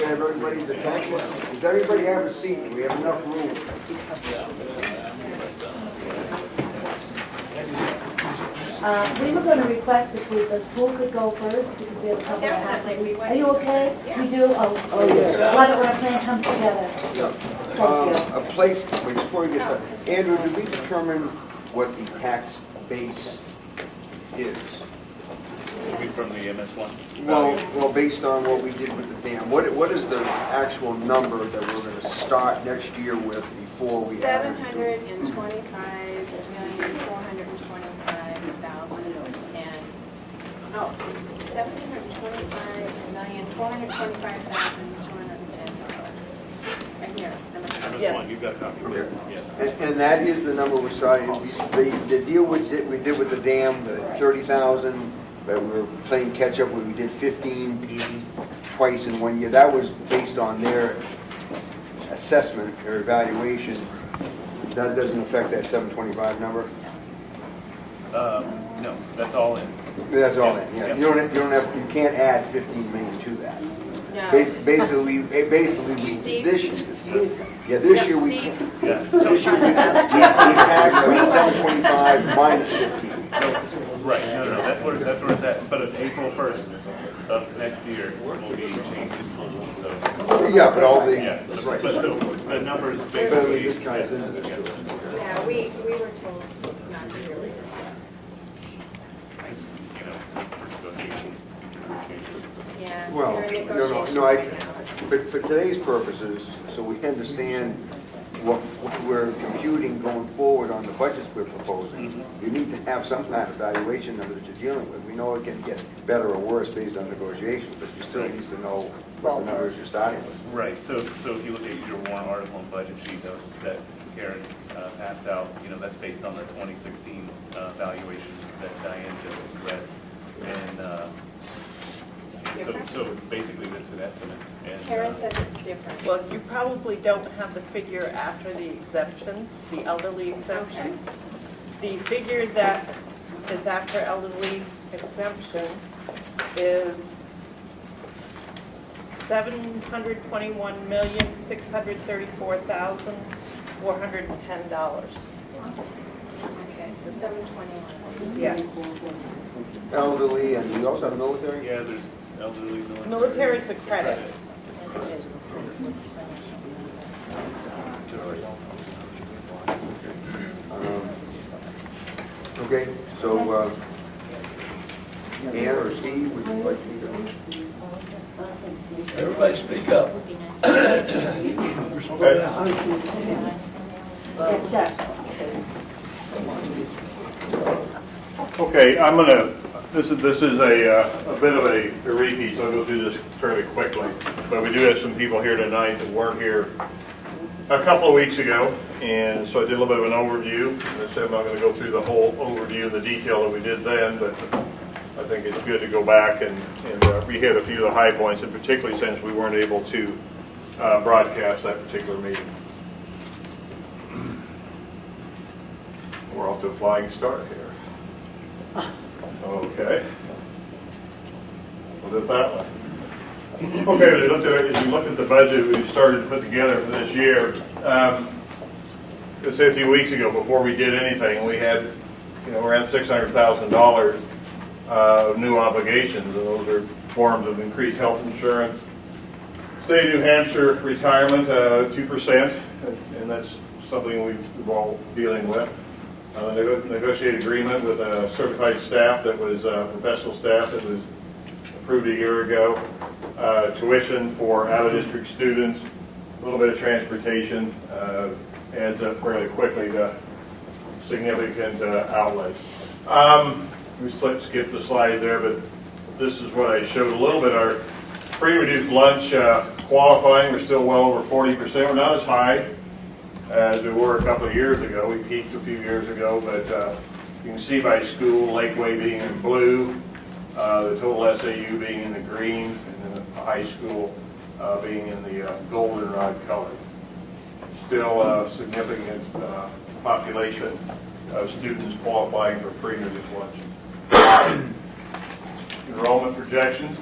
have everybody's attention. Does everybody have a seat? Do we have enough room? We were going to request if the school could go first, because we have a couple of Definitely. Are you okay? Yeah. You do? Oh, yeah. Why don't our plan come together? Thank you. A place, wait, before we get started, Andrew, did we determine what the tax base is? From the MS1? Well, based on what we did with the dam, what is the actual number that we're going to start next year with before we have? 725,425,210. Right here. MS1, you've got a copy. Okay. Yes. And that is the number we're starting. The deal we did with the dam, the 30,000, that we were playing catch up when we did 15 twice in 1 year. That was based on their assessment or evaluation. That doesn't affect that 725 number. No, that's all in. That's all in. Yeah, you can't add 15 million to that. No. Basically, this year we Yeah. this year we taxed on 725 minus 15. Right, no, that's where it's at. But it's April 1st of next year will be changes. So, Yeah, but all the yeah, right. but so the numbers But basically. this guy's yes, in it. Yeah, we were told not to really discuss. You know, negotiation. Yeah. Well, we're in no, negotiations no, right now. but for today's purposes, so we understand what we're computing going forward on the budgets we're proposing, you need to have some kind of valuation number that you're dealing with. We know it can get better or worse based on negotiations, but you still need to know what the numbers you're starting with. Right, so if you look at your warrant article and budget sheet that Karen passed out, you know, that's based on the 2016 valuations that Diane just read. And so basically that's an estimate. And, Karen says it's different. Well, you probably don't have the figure after the exemptions, the elderly exemptions. The figure that is after elderly exemption is $721,634,410. Okay, so 721. Yes. Elderly, and you also have military? yeah, there's elderly military. Military is a credit. Okay, so, Ann or Steve, would you like to? Everybody speak up. Yes, sir. Okay, this is a bit of a repeat, so I'll go through this fairly quickly. But we do have some people here tonight that weren't here a couple of weeks ago, and so I did a little bit of an overview. As I said, I'm not going to go through the whole overview and the detail that we did then, but I think it's good to go back and re-hit a few of the high points, and particularly since we weren't able to broadcast that particular meeting. We're off to a flying start here. Okay. We'll do it that way. Okay, as you look at the budget we started to put together for this year, let's say a few weeks ago, before we did anything, we had, around $600,000 of new obligations, and those are forms of increased health insurance. State of New Hampshire retirement, 2%, and that's something we're all dealing with. Negotiated agreement with a certified staff that was professional staff that was approved a year ago. Tuition for out-of-district students, a little bit of transportation, adds up fairly quickly to significant outlays. We skipped the slide there, but this is what I showed a little bit. Our free reduced lunch qualifying, we're still well over 40%. We're not as high as we were a couple of years ago. We peaked a few years ago, but you can see by school, Lakeway being in blue, the total SAU being in the green, and then the high school being in the goldenrod color. Still a significant population of students qualifying for free reduced lunch. Enrollment projections,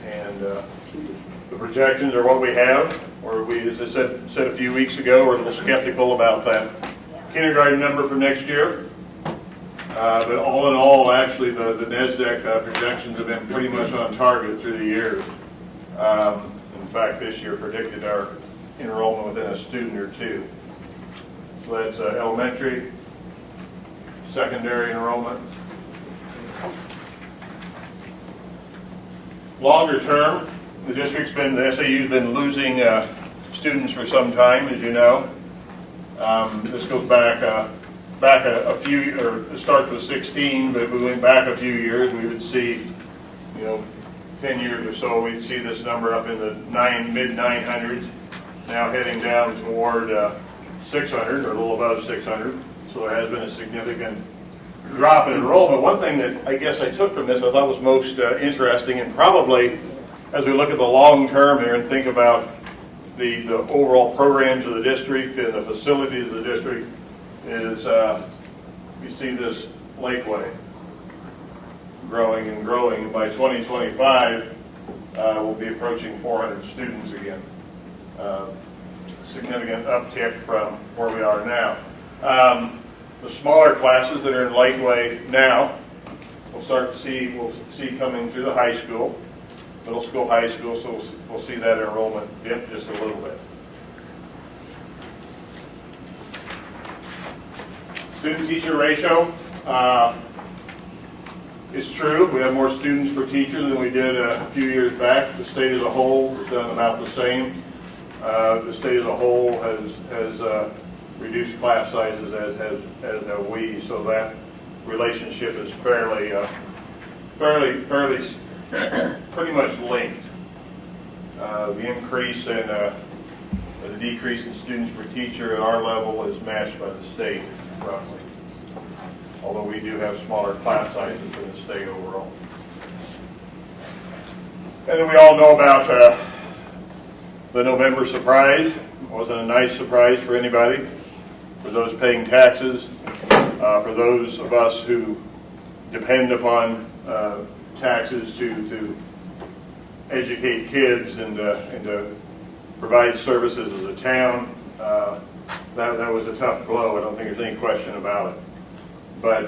and The projections are what we have, or we, as I said a few weeks ago, we're a little skeptical about that kindergarten number for next year. But all in all, actually, the NASDAQ projections have been pretty much on target through the years. In fact, this year predicted our enrollment within a student or two. So that's elementary, secondary enrollment. Longer term, the SAU's been losing students for some time, as you know. This goes back a few, or it starts with 16, but if we went back a few years, we would see, 10 years or so, we'd see this number up in the mid-900s, now heading down toward 600, or a little above 600. So there has been a significant drop in enrollment. One thing that I guess I took from this I thought was most interesting, and probably as we look at the long term here and think about the overall programs of the district and the facilities of the district, is you see this Lakeway growing and growing. By 2025, we'll be approaching 400 students again. Significant uptick from where we are now. The smaller classes that are in Lakeway now, we'll see coming through the high school, middle school, high school, so we'll see that enrollment dip just a little bit. Student-teacher ratio is true. We have more students per teacher than we did a few years back. The state as a whole has done about the same. The state as a whole has reduced class sizes as have we, so that relationship is fairly pretty much linked. The increase and the decrease in students per teacher at our level is matched by the state roughly, although we do have smaller class sizes than the state overall. And then we all know about the November surprise. It wasn't a nice surprise for anybody, for those paying taxes, for those of us who depend upon taxes to educate kids and to provide services as a town. That was a tough blow. I don't think there's any question about it. But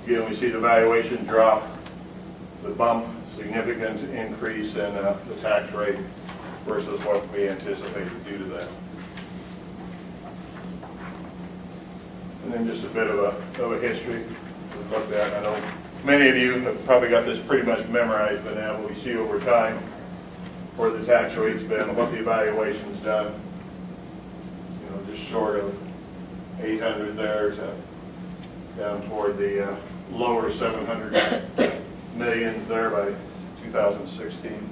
again, we see the valuation drop, the bump, significant increase in the tax rate versus what we anticipated due to that. And then just a bit of a history we looked at. I know many of you have probably got this pretty much memorized by now, but we see over time where the tax rate's been, what the evaluation's done. Just short of 800 there to down toward the lower 700 millions there by 2016.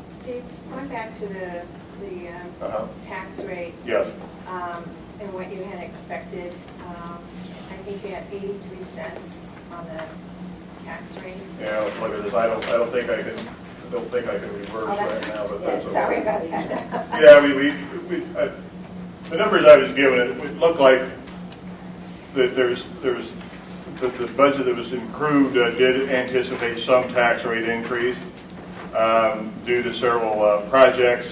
Steve, going back to the tax rate. Yes. And what you had expected, I think you had 83 cents on the tax rate. Yeah, let's look at this. I don't think I can reverse right now, but that's sorry okay. about that. Yeah, the numbers I was given, it looked like that the budget that was improved did anticipate some tax rate increase due to several projects,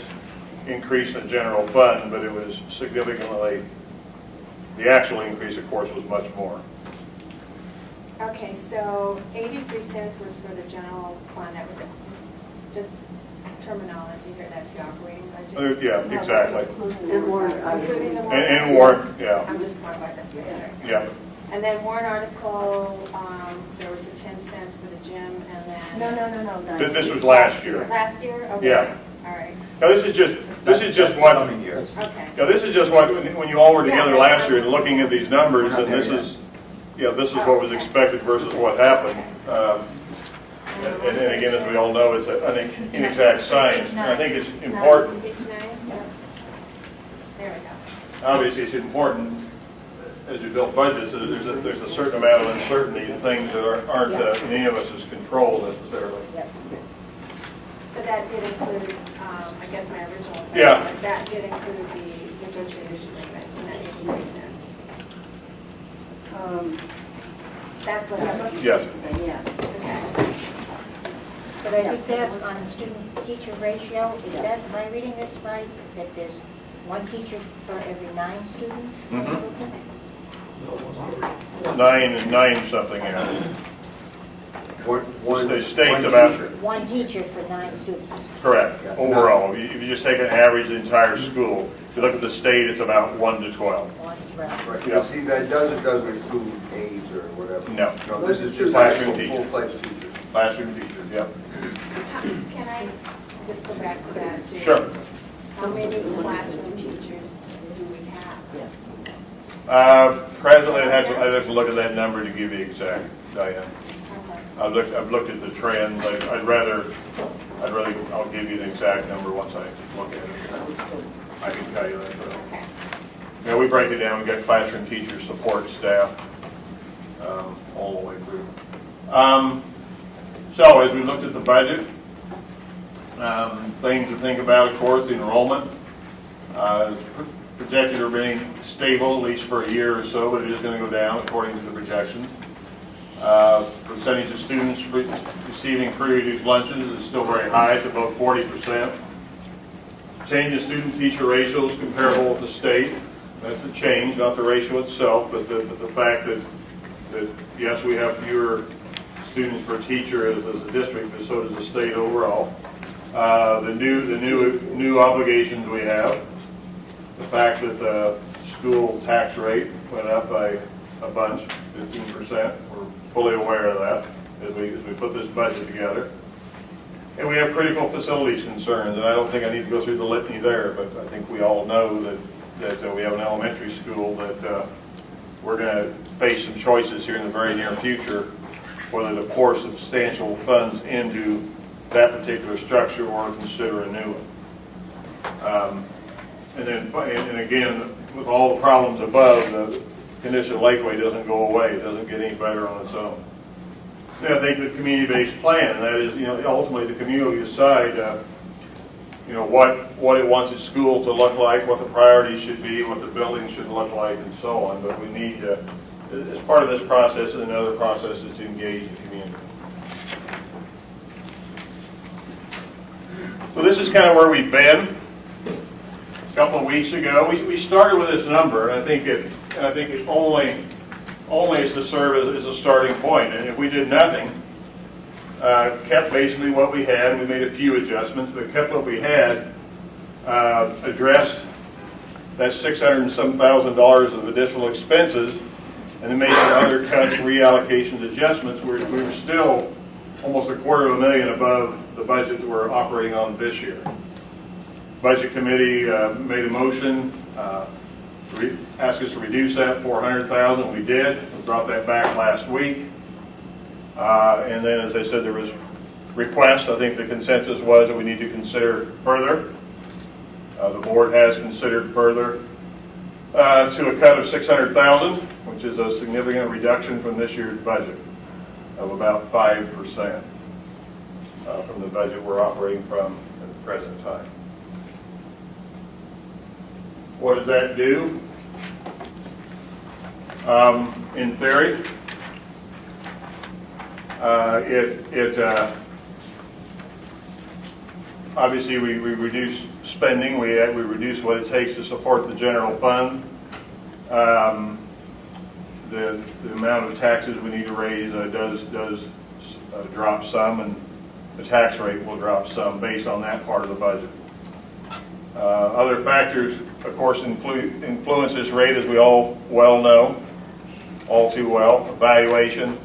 increase in general fund, but it was significantly, the actual increase, of course, was much more. Okay, so 83 cents was for the general fund. That was just terminology here. That's the operating budget. Yeah, exactly. And warrant, including the warrant. And warrant, yeah. I'm just going by this right there. Yeah. And then warrant article, there was the 10 cents for the gym, and then No. This was last year. last year. Okay. Yeah. All right. Now this is just what. Okay. Yeah, this is just what when you all were together last year and looking at these numbers, and this is what was expected versus what happened. And again, as we all know, it's an inexact science. And I think it's important. Page 9. Yeah. There we go. Obviously, it's important as you build budgets. There's a certain amount of uncertainty and things that aren't in any of us' control necessarily. Yep. So that did include, I guess my original question was that did include the negotiation agreement, and that 83 cents. That's what I was. Yes. Yeah. Okay. Could I just ask on the student-teacher ratio, is that, am I reading this right, that there's one teacher for every 9 students? Nine something, yeah. The state's about, One teacher for 9 students. correct, overall. If you just take an average of the entire school, if you look at the state, it's about 1 to 12. One is around. Right, Yeah. see, that doesn't include aides or whatever. No. No, this is just Classroom actual teachers. full-fledged teachers. Classroom teachers, yep. Can I just go back to that too? Sure. How many classroom teachers do we have? Presently, I'd have to look at that number to give you exact, Diane. Okay. I've looked at the trends. I'll give you the exact number once I look at it. I can tell you that. Okay. Yeah, we break it down. We've got classroom teachers, support staff, all the way through. So as we looked at the budget, things to think about, of course, the enrollment. Projected to remain stable, at least for a year or so, but it is going to go down according to the projections. Percentage of students receiving free reduced lunches is still very high, it's about 40%. Change in student-teacher ratios comparable with the state. That's the change, not the ratio itself, but the fact that yes, we have fewer students per teacher as a district, but so does the state overall. The new obligations we have. The fact that the school tax rate went up by a bunch, 15%. We're fully aware of that as we put this budget together. And we have critical facilities concerns, and I don't think I need to go through the litany there, but I think we all know that we have an elementary school that we're going to face some choices here in the very near future, whether to pour substantial funds into that particular structure or consider a new one. And again, with all the problems above, the condition of Lakeway doesn't go away. It doesn't get any better on its own. Then I think the community-based plan, and that is, ultimately the community decide, what it wants its school to look like, what the priorities should be, what the buildings should look like, and so on. But we need, as part of this process and another process, is to engage the community. So this is kind of where we've been. A couple of weeks ago, we started with this number, and I think it only is to serve as a starting point. And if we did nothing, kept basically what we had, we made a few adjustments, but kept what we had, addressed that $600,000 of additional expenses, and then made some other cuts, reallocations, adjustments, we were still almost $250,000 above the budget that we're operating on this year. Budget committee made a motion, asked us to reduce that $400,000. We did. We brought that back last week. And then, as I said, there was request. I think the consensus was that we need to consider further. The board has considered further to a cut of $600,000, which is a significant reduction from this year's budget of about 5% from the budget we're operating from at the present time. What does that do? In theory, obviously we reduce spending. We reduce what it takes to support the general fund. The amount of taxes we need to raise does drop some, and the tax rate will drop some based on that part of the budget. Other factors, of course, influence this rate, as we all well know, all too well. Evaluation,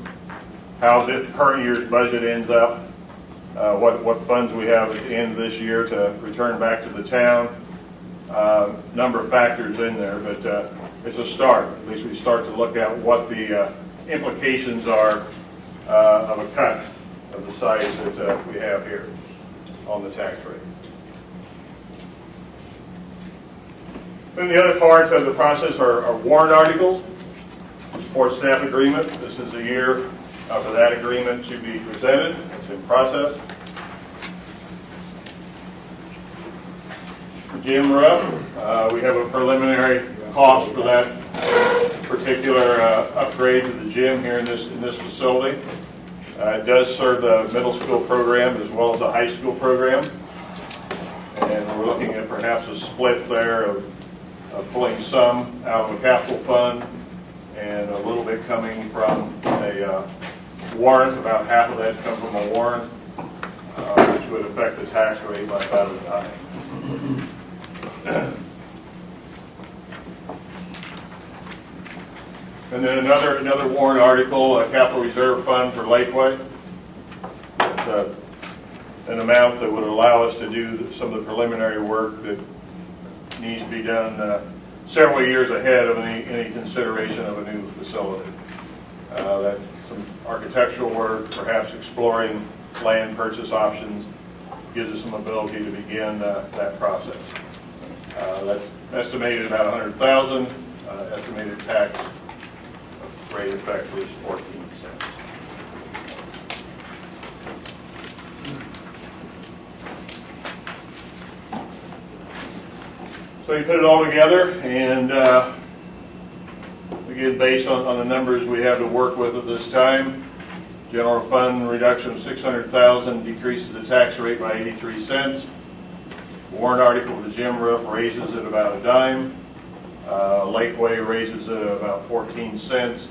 how the current year's budget ends up, what funds we have at the end of this year to return back to the town. Number of factors in there, but it's a start. At least we start to look at what the implications are of a cut of the size that we have here on the tax rate. Then the other parts of the process are warrant articles, support staff agreement. This is the year for that agreement to be presented. It's in process. Gym roof, we have a preliminary cost for that particular upgrade to the gym here in this facility. It does serve the middle school program as well as the high school program. And we're looking at perhaps a split there of pulling some out of a capital fund and a little bit coming from a warrant. About half of that comes from a warrant, which would affect the tax rate by about a dime. And then another warrant article, a capital reserve fund for Lakeway. It's an amount that would allow us to do some of the preliminary work that needs to be done several years ahead of any consideration of a new facility. That's some architectural work, perhaps exploring land purchase options, gives us some ability to begin that process. That's estimated about $100,000. Estimated tax rate effectively is 14 cents. So you put it all together, and again, based on the numbers we have to work with at this time, general fund reduction of $600,000 decreases the tax rate by 83 cents. Warrant article with the gym roof raises it about a dime. Lakeway raises it about 14 cents.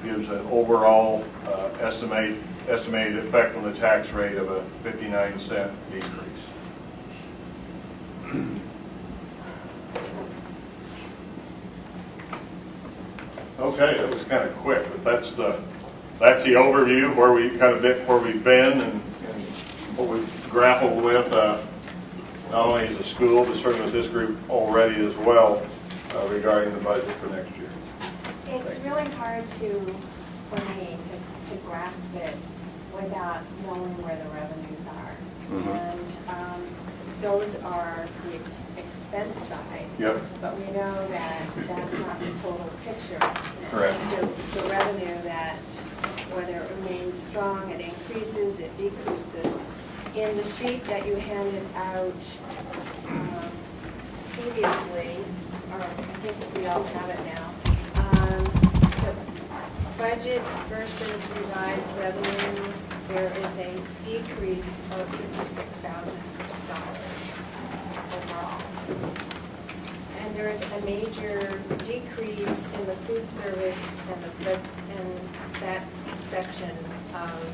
Gives an overall estimated effect on the tax rate of a 59-cent decrease. Okay, that was kind of quick, but that's the overview of where we've been and what we've grappled with, not only as a school, but certainly with this group already as well, regarding the budget for next year. It's really hard for me to grasp it without knowing where the revenues are. And those are the expense side. Yep. But we know that that's not the total picture. Correct. It's the revenue that, whether it remains strong, it increases, it decreases. In the sheet that you handed out previously, or I think we all have it now, the budget versus revised revenue, there is a decrease of $56,000 overall. And there is a major decrease in the food service and that section of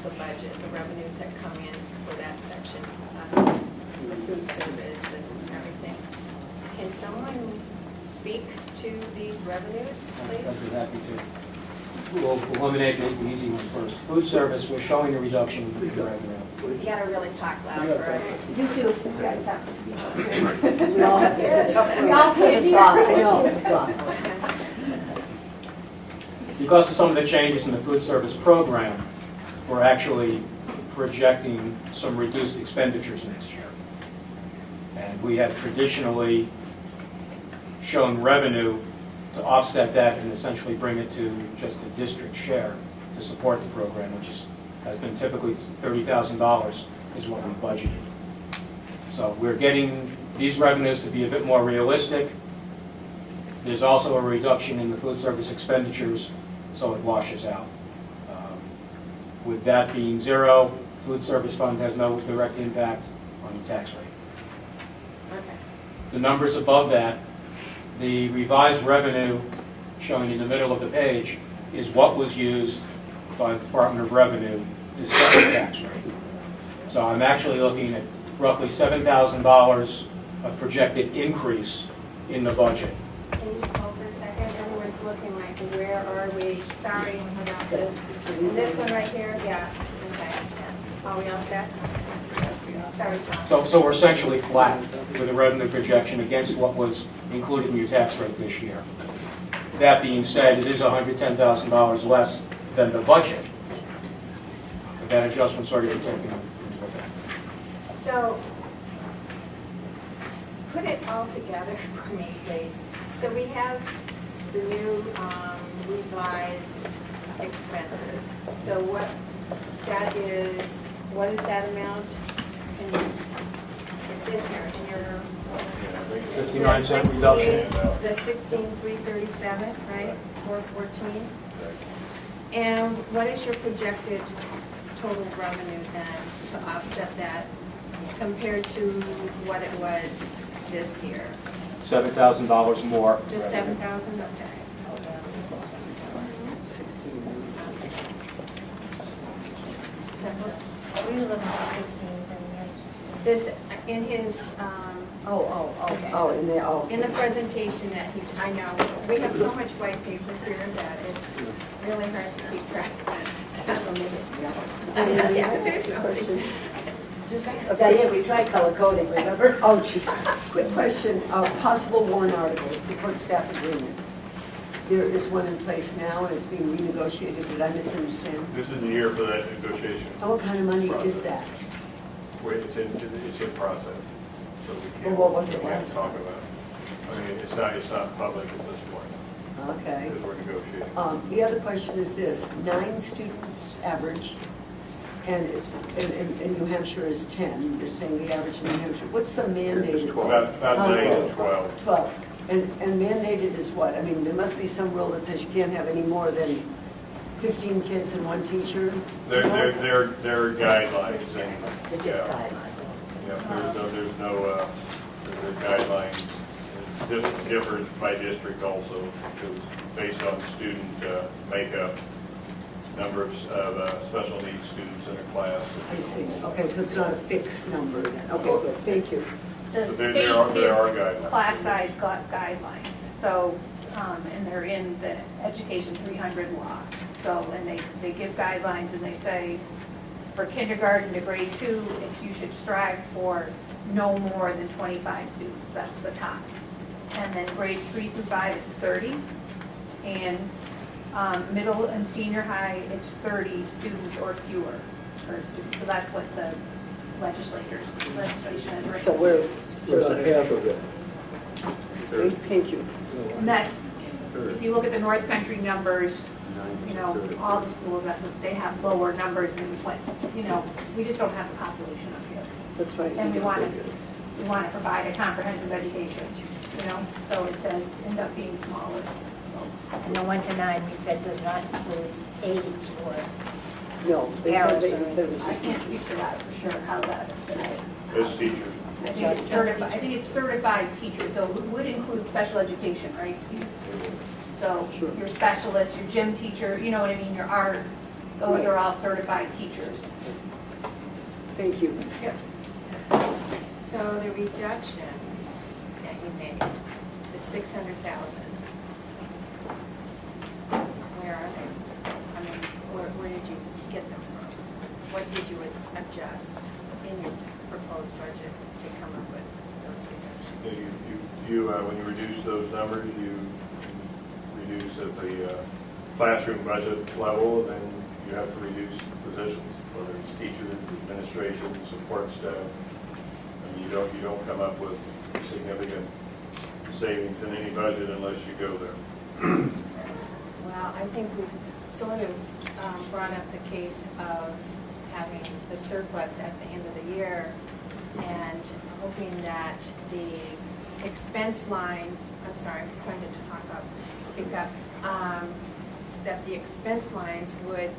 the budget, the revenues that come in for that section, the food service and everything. Can someone speak to these revenues, please? I'd be happy to. We'll eliminate the easy one first. Food service, we're showing a reduction in the revenue. You gotta really talk loud for us. You too. You guys have to be. We all have to. We all can't It's soft, I know, it's soft. Because of some of the changes in the food service program, we're actually projecting some reduced expenditures next year. And we have traditionally shown revenue to offset that and essentially bring it to just the district share to support the program, which has been typically $30,000 is what we budgeted. So we're getting these revenues to be a bit more realistic. There's also a reduction in the food service expenditures, so it washes out. With that being zero, food service fund has no direct impact on the tax rate. Okay. The numbers above that, the revised revenue showing in the middle of the page is what was used by the Department of Revenue to set the tax rate. So I'm actually looking at roughly $7,000 of projected increase in the budget. Can you just hold for a second? Everyone's looking like, where are we? Sorry about this. And this one right here? Yeah. Okay. Are we all set? Sorry, John. So we're essentially flat with the revenue projection against what was included in your tax rate this year. That being said, it is $110,000 less than the budget. But that adjustment's already been taken into account. So, put it all together for me, please. So we have the new revised expenses. So what is that amount? And it's in here, in your... 59-cent reduction. The 16,337, right? 414. And what is your projected total revenue then to offset that compared to what it was this year? $7,000 more. Just 7,000, okay. Hold on. We were looking for 16, This, in his, in the presentation that he, I know, we have so much white paper here that it's really hard to keep track of it. Yeah, do something. Diane, we tried color coding, remember? Oh, jeez. Quick question, possible warrant articles, support staff agreement. There is one in place now, and it's being renegotiated. Did I misunderstand? This is the year for that negotiation. And what kind of money is that? It's in process, so we Well, what was it can't last talk about it. I mean, it's not public at this point, Okay. because we're negotiating. The other question is this, 9 students average, and in New Hampshire is 10. You're saying the average in New Hampshire. What's the mandated? About 9 to 12. 12. And mandated is what? I mean, there must be some rule that says you can't have any more than 15 kids and 1 teacher. There are guidelines, and, It's just yeah, guidelines. there's no guidelines. This differs by district also, because based on student makeup, number of special needs students in a class. I see. Okay, so it's not a fixed number then. Okay, good. Thank you. The But there state are gives guidelines. class size guidelines, so, and they're in the Education 300 law. So, and they give guidelines and they say, for kindergarten to grade 2, you should strive for no more than 25 students, that's the top. And then grades 3 through 5, it's 30. And middle and senior high, it's 30 students or fewer per student. So that's what the legislation has written. So we're, About half of it. thank you. And that's, if you look at the North Country numbers, you know, all the schools, that's what, they have lower numbers than what's, you know, we just don't have the population up here. That's right. And we want to provide a comprehensive education, you know, so it does end up being smaller. and the 1 to 9 we said does not include aides or No, they said it was I can't speak for that for sure, how that, As teachers. I think it's certified, I think it's certified teachers, so it would include special education, right, Steve? So your specialist, your gym teacher, you know what I mean, your art, those are all certified teachers. Thank you. So the reductions that you made, the 600,000, where are they? I mean, where did you get them from? What did you adjust in your proposed budget to come up with those reductions? When you reduce those numbers, you reduce at the classroom budget level, then you have to reduce positions, whether it's teachers, administration, support staff. And you don't come up with significant savings in any budget unless you go there. Well, I think we've sort of brought up the case of having the surplus at the end of the year and hoping that the expense lines, I'm sorry, I'm trying to speak up, that the expense lines would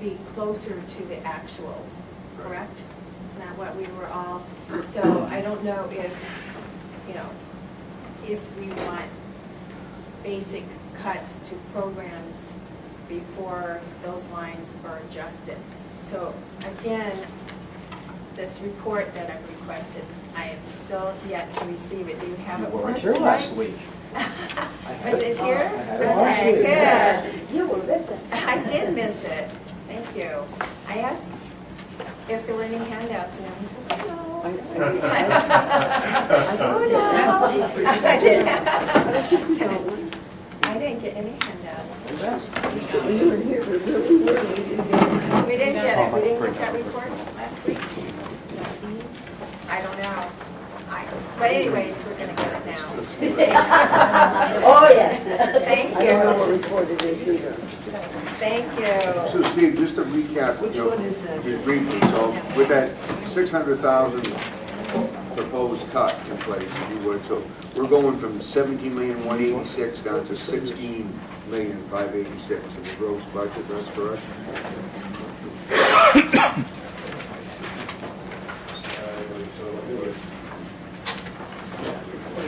be closer to the actuals, correct? Isn't that what we were all, so I don't know if, you know, if we want basic cuts to programs before those lines are adjusted. So again, this report that I've requested, I am still yet to receive it. Do you have it for us tonight? last week. Was it here? had it last Okay, week. good. You will listen. I did miss it. Thank you. I asked if there were any handouts, and he said, no. Oh, no. I didn't get any handouts. We didn't get it. We didn't get that report last week. I don't know. But anyways, we're going to get it now. Oh, yes. Thank I don't know what you. report it is either. Thank you. So Steve, just to recap, Which you know, one is that? just briefly, so with that 600,000 proposed cut in place, if you would. So we're going from 17,186,000 down to 16,586,000 in the gross budget, that's correct?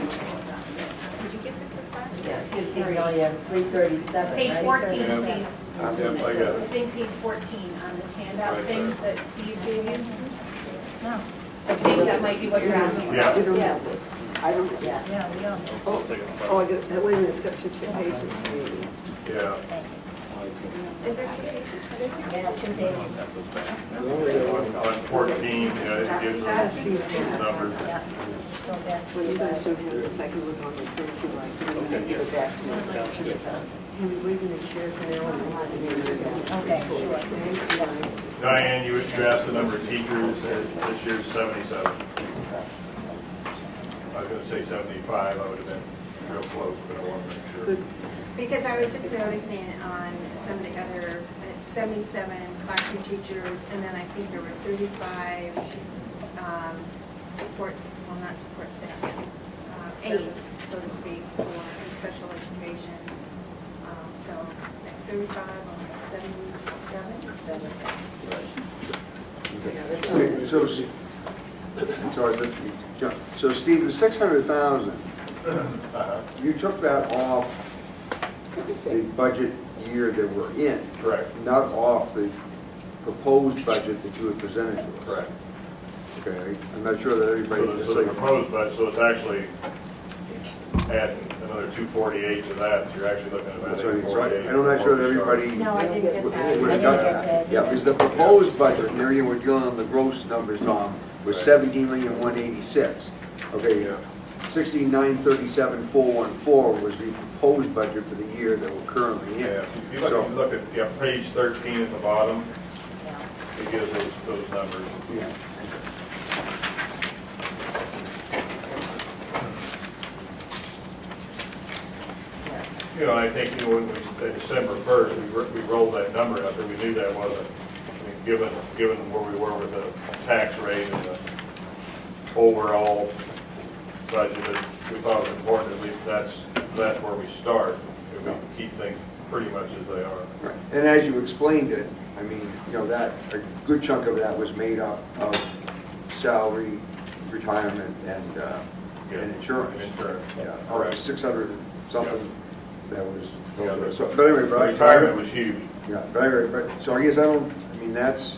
Did you get this at last? Yes, we only have 337, Page right? 14, Steve. Yep, I got I it. think page 14 on this handout Right thing there. that Steve gave you. No. I think that might be what you're asking. Yeah. We don't have this. I don't, Yeah. Yeah, we don't. oh, I got, wait a minute, it's got two pages. Yeah. Is there 2 pages? Yeah, 2 pages. On 14, it gives us these numbers. When you guys don't have this, I can look on the thank you, like, and then give it back to me. Tammy, we're gonna share it now and we'll have to do it again. Okay, sure. Diane, you asked the number of teachers, this year's 77. I was gonna say 75, I would have been real close, but I wanted to make sure. Good. Because I was just noticing on some of the other, it's 77 classroom teachers, and then I think there were 35 supports, well, not support staff, aides, so to speak, for in special education. So 35, almost 77? Okay, so, sorry, so Steve, the 600,000, you took that off the budget year that we're in. Correct. Not off the proposed budget that you had presented to us. Correct. Okay, I'm not sure that everybody. So the proposed budget, so it's actually adding another 248 to that, so you're actually looking at about That's right, so 848. I'm not sure that everybody No, I didn't get would that. have done that. Yeah, because the proposed budget, and there you were dealing on the gross numbers, Tom, was 17,186,000. Okay, 69,937,414 was the proposed budget for the year that we're currently in. Yeah, if you look at page 13 at the bottom, it gives those numbers. Yeah. You know, I think, when we, December 1st, we rolled that number out there, we knew that wasn't, I mean, given where we were with the tax rate and the overall budget, we thought it was important, at least that's where we start, if we keep things pretty much as they are. Right. And as you explained it, I mean, you know, that, a good chunk of that was made up of salary, retirement, and insurance. And insurance. Yeah, all right, 600 and something, that was, Yeah, so, but anyway, but I. Retirement was huge. Yeah, very, but, so I guess I don't, I mean, that's,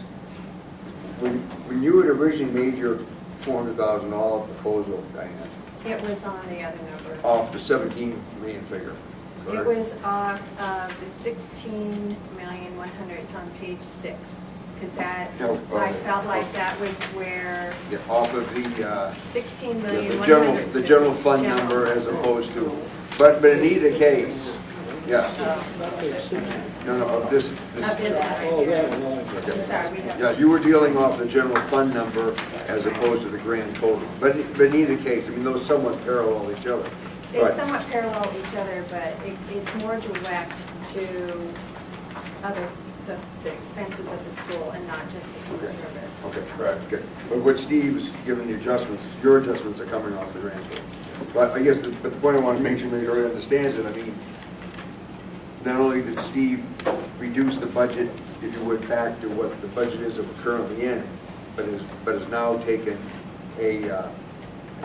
when you had originally made your $400,000 proposal, Diane, It was on the other number. off the 17 million figure. It correct? was off of the 16,100,000, it's on page 6. Because that, Oh, I okay. felt like that was where Yeah, off of the, 16,100,000. the general fund number as opposed to, but in either case, yeah. No, of this. Of this one right here. I'm sorry, we have. Yeah, you were dealing off the general fund number as opposed to the grand total. But in either case, I mean, those somewhat parallel each other. They Right. somewhat parallel each other, but it's more direct to the expenses of the school and not just the food Okay. service. Okay, correct, okay. But what Steve's given the adjustments, your adjustments are coming off the grand total. But I guess the point I want to make sure that everybody understands it, I mean, not only did Steve reduce the budget, if you would, back to what the budget is that we're currently in, but has now taken a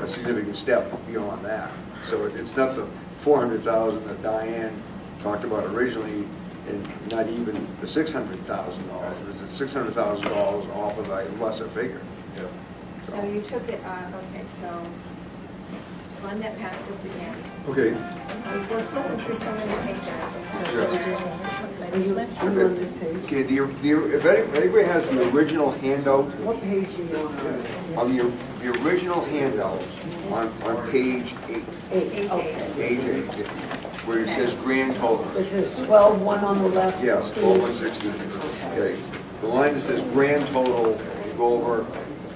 significant step beyond that. So it's not the 400,000 that Diane talked about originally, and not even the $600,000. It's $600,000 off of a lesser figure. Yeah. So you took it, okay, so one that passed us again. Okay. I was looking through so many papers. Are you on this page? Okay, if anybody has the original handout, What page are you on? on the original handout on page 8, Eight, okay. page 8, where it says grand total. It says 12-1 on the left. Yes, 12,160. Okay. The line that says grand total, you go over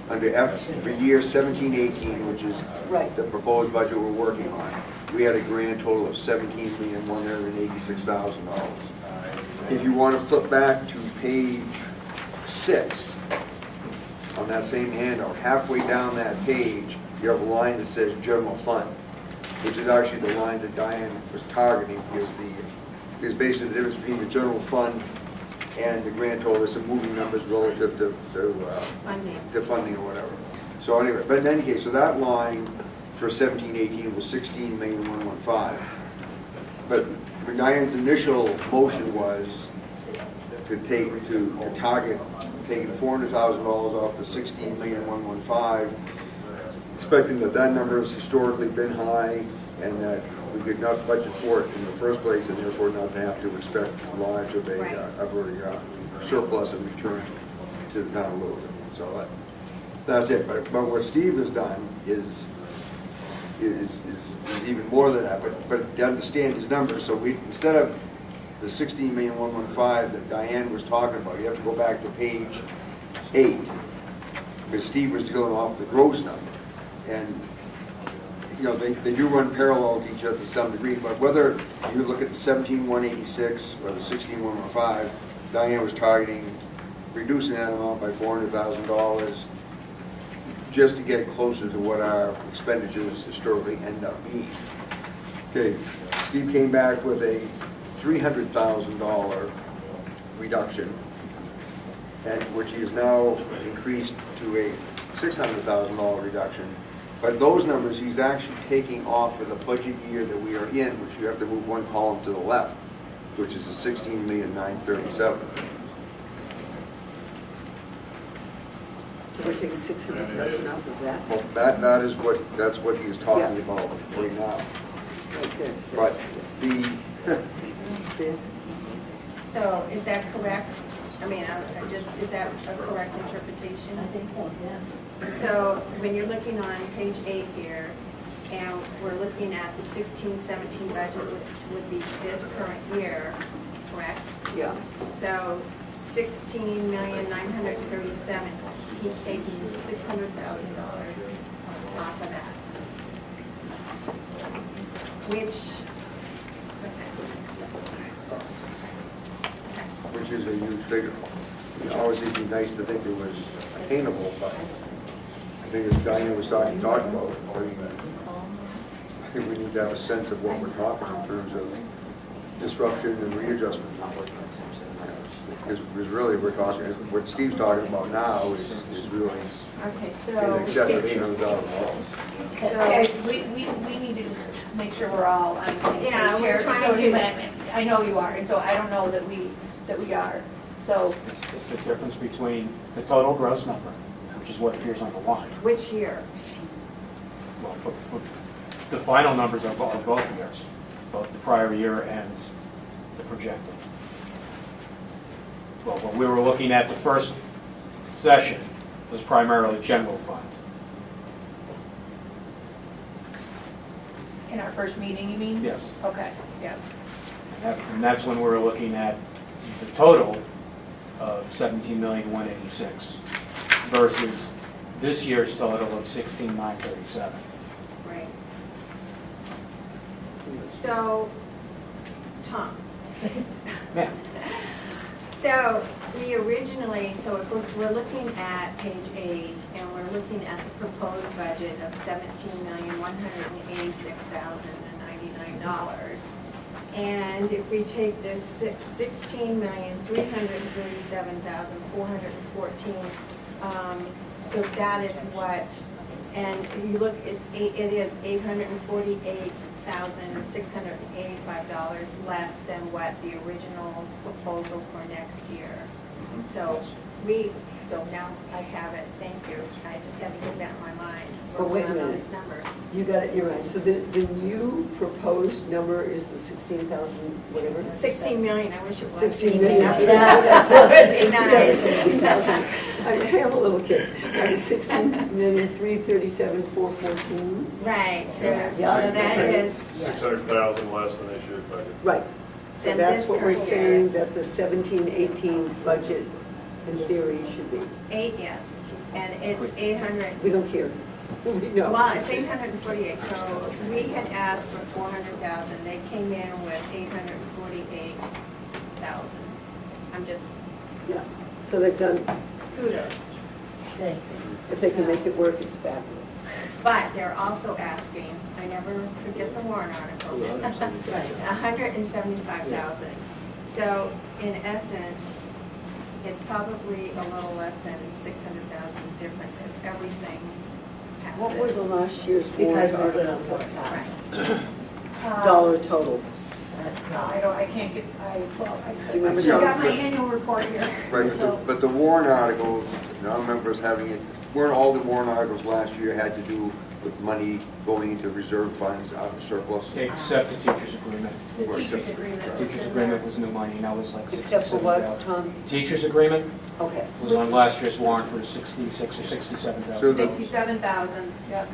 under F for year 17-18, which is Right. the proposed budget we're working on. We had a grand total of $17,186,000. If you want to flip back to page 6 on that same handout, halfway down that page, you have a line that says general fund, which is actually the line that Diane was targeting, because basically the difference between the general fund and the grand total is some moving numbers relative to funding or whatever. So anyway, but in any case, so that line for 17-18 was 16,115,000. But Diane's initial motion was to target taking $400,000 off the 16,115,000, expecting that number has historically been high and that we could not budget for it in the first place, and therefore not to have to expect large of a surplus in return to the town of Littleton. So that's it. But what Steve has done is even more than that. But to understand his numbers, so we, instead of the 16,115,000 that Diane was talking about, you have to go back to page 8, because Steve was going off the gross number. And you know, they do run parallel to each other to some degree, but whether you look at the 17,186 or the 16,115, Diane was targeting reducing that amount by $400,000 just to get closer to what our expenditures historically end up being. Okay, Steve came back with a $300,000 reduction, and which he has now increased to a $600,000 reduction. But those numbers he's actually taking off for the budget year that we are in, which you have to move one column to the left, which is the 16,937,000. So we're taking 600,000 off of that? Well, that's what he's talking about right now. Right there. But the So is that correct? I mean, is that a correct interpretation? I think so, yeah. So when you're looking on page 8 here, and we're looking at the 16-17 budget, which would be this current year, correct? Yeah. So 16,937,000, he's taking $600,000 off of that. which is a huge figure. Obviously, it'd be nice to think it was attainable, but I think as Diane was talking about, I think we need to have a sense of what we're talking in terms of disruption and readjustment. Because really, we're talking, what Steve's talking about now is really Okay, in so, excess of $800,000. Okay, we need to make sure we're all on the same page Yeah, we're here. trying So to- I know you are, and so I don't know that we are. So, It's the difference between the total gross number, which is what appears on the line. which year? Well, the final numbers are both years, both the prior year and the projected. Well, when we were looking at the first session, it was primarily general fund. in our first meeting, you mean? Yes. Okay, yeah. And that's when we were looking at the total of $17,186,000 versus this year's total of $16,937,000. Right. So, Tom. Yeah. So, we originally, we're looking at page 8, and we're looking at the proposed budget of $17,186,099. And if we take this $16,337,414, so that is what, and you look, it is $848,685 less than what the original proposal for next year. So now I have it, thank you. I just had to get that in my mind. But wait a Working on all minute. these numbers. You got it, you're right. So the new proposed number is the 16,000, whatever? 16 million, I wish it was. 16 million. That's That's 16,000. 16,000. I have a little kid. 16,337,414. Right, so Yeah. that is, 600,000 less than this year's budget. Right. So Then that's this what we're current saying, year. that the 17-18 budget, in theory, should be. 8, yes, and it's 800. We don't care. We know. Well, it's 848, so we had asked for 400,000, they came in with 848,000. I'm just, Yeah. So they've done, kudos. if they can make it work, it's fabulous. But they're also asking, I never forget the warrant articles, $175,000. So in essence, it's probably a little less than $600,000 difference if everything passes. What were the last year's Because warrant we're articles gonna that work. passed? Dollar total. I can't get, Do you remember? I got my annual report here. Right, but the warrant articles, I don't remember us having it, weren't all the warrant articles last year had to do with money going into reserve funds out of surplus? Except the teacher's agreement. The teacher's agreement. The teacher's agreement was new money, and that was like Except for what, 67,000. Tom? Teacher's agreement Okay. was on last year's warrant for 66 or 67,000. So 67,000, yep.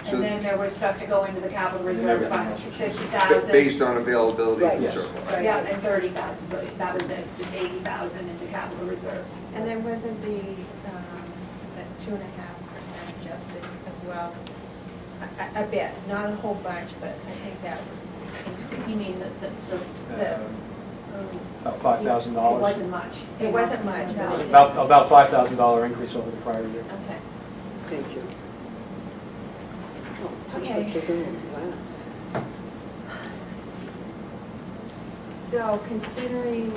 So- And then there was stuff to go into the capital And reserve everything fund, else was- 50,000. Based on availability Right. of Yes. surplus? Yeah, and 30,000, so that was it, 80,000 into capital reserve. And then wasn't the 2.5% adjusted as well? A bit, not a whole bunch, but I think that would You increase. mean the, About it $5,000. wasn't much. It wasn't much, It was no. about $5,000 increase over the prior year. Okay. Thank you. Oh, sounds Okay. like they're going fast. So considering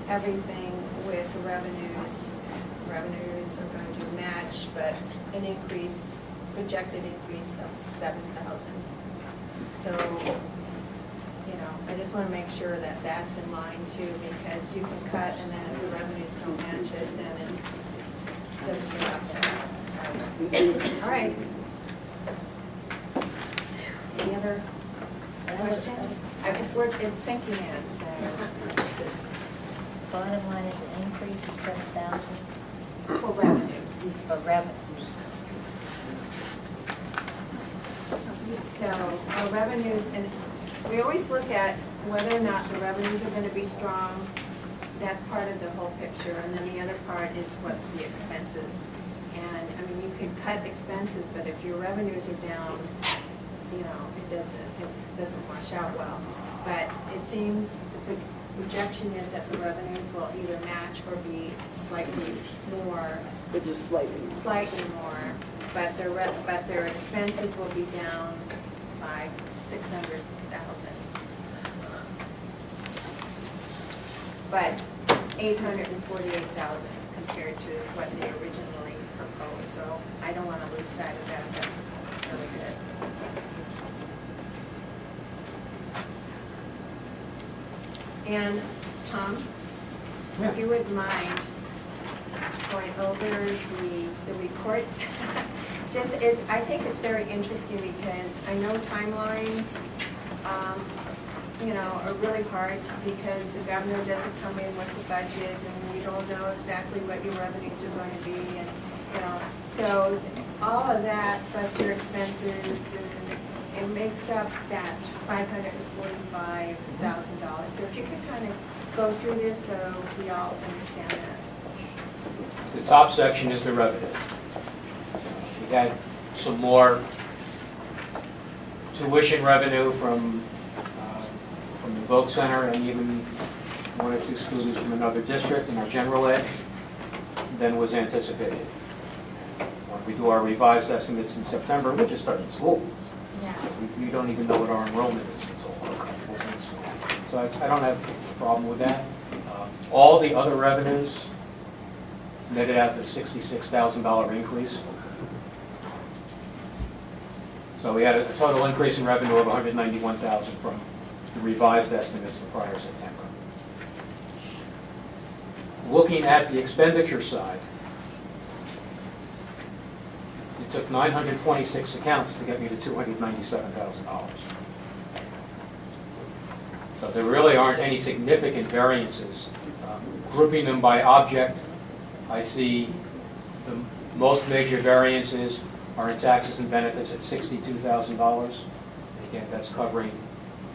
everything with the revenues are going to match, but an increase, projected increase of 7,000. So, I just want to make sure that that's in line too, because you can cut and then if the revenues don't match it, then it's doesn't go up there. All right. Any other questions? It's sinking in, so. Bottom line is an increase of 7,000 For revenues. for revenue. So our revenues, and we always look at whether or not the revenues are going to be strong. That's part of the whole picture. And then the other part is what the expenses. And, you can cut expenses, but if your revenues are down, it doesn't wash out well. But it seems the projection is that the revenues will either match or be slightly more, But just slightly. more, but their expenses will be down by 600,000. But 848,000 compared to what they originally proposed, so I don't want to lose sight of that. That's really good. And Tom, if you wouldn't mind going over the report. I think it's very interesting because I know timelines, are really hard because the governor doesn't come in with the budget and you don't know exactly what your revenues are going to be and, so all of that plus your expenses and it makes up that $545,000. So if you could kind of go through this so we all understand that. The top section is the revenues. We had some more tuition revenue from the Voc Center and even one or two students from another district in our general ed than was anticipated. When we do our revised estimates in September, we're just starting school. Yeah. So we don't even know what our enrollment is until so I don't have a problem with that. All the other revenues netted out to $66,000 increase. So we had a total increase in revenue of $191,000 from the revised estimates the prior September. Looking at the expenditure side, it took 926 accounts to get me to $297,000. So there really aren't any significant variances. Grouping them by object, I see the most major variances are in taxes and benefits at $62,000. Again, that's covering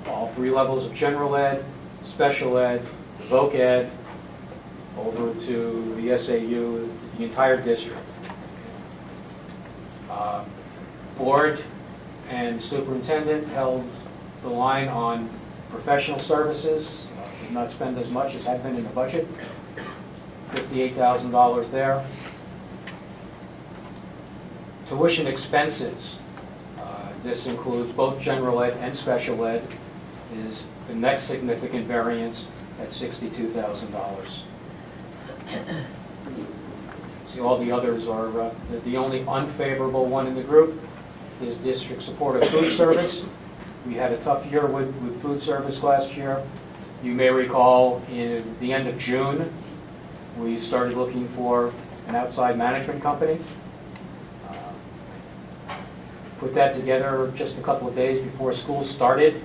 all three levels of general ed, special ed, voc ed, over to the SAU, the entire district. Board and superintendent held the line on professional services, did not spend as much as had been in the budget, $58,000 there. Tuition expenses, this includes both general ed and special ed, is the next significant variance at $62,000. See, all the others are, the only unfavorable one in the group is district support of food service. We had a tough year with food service last year. You may recall in the end of June, we started looking for an outside management company. Put that together just a couple of days before school started.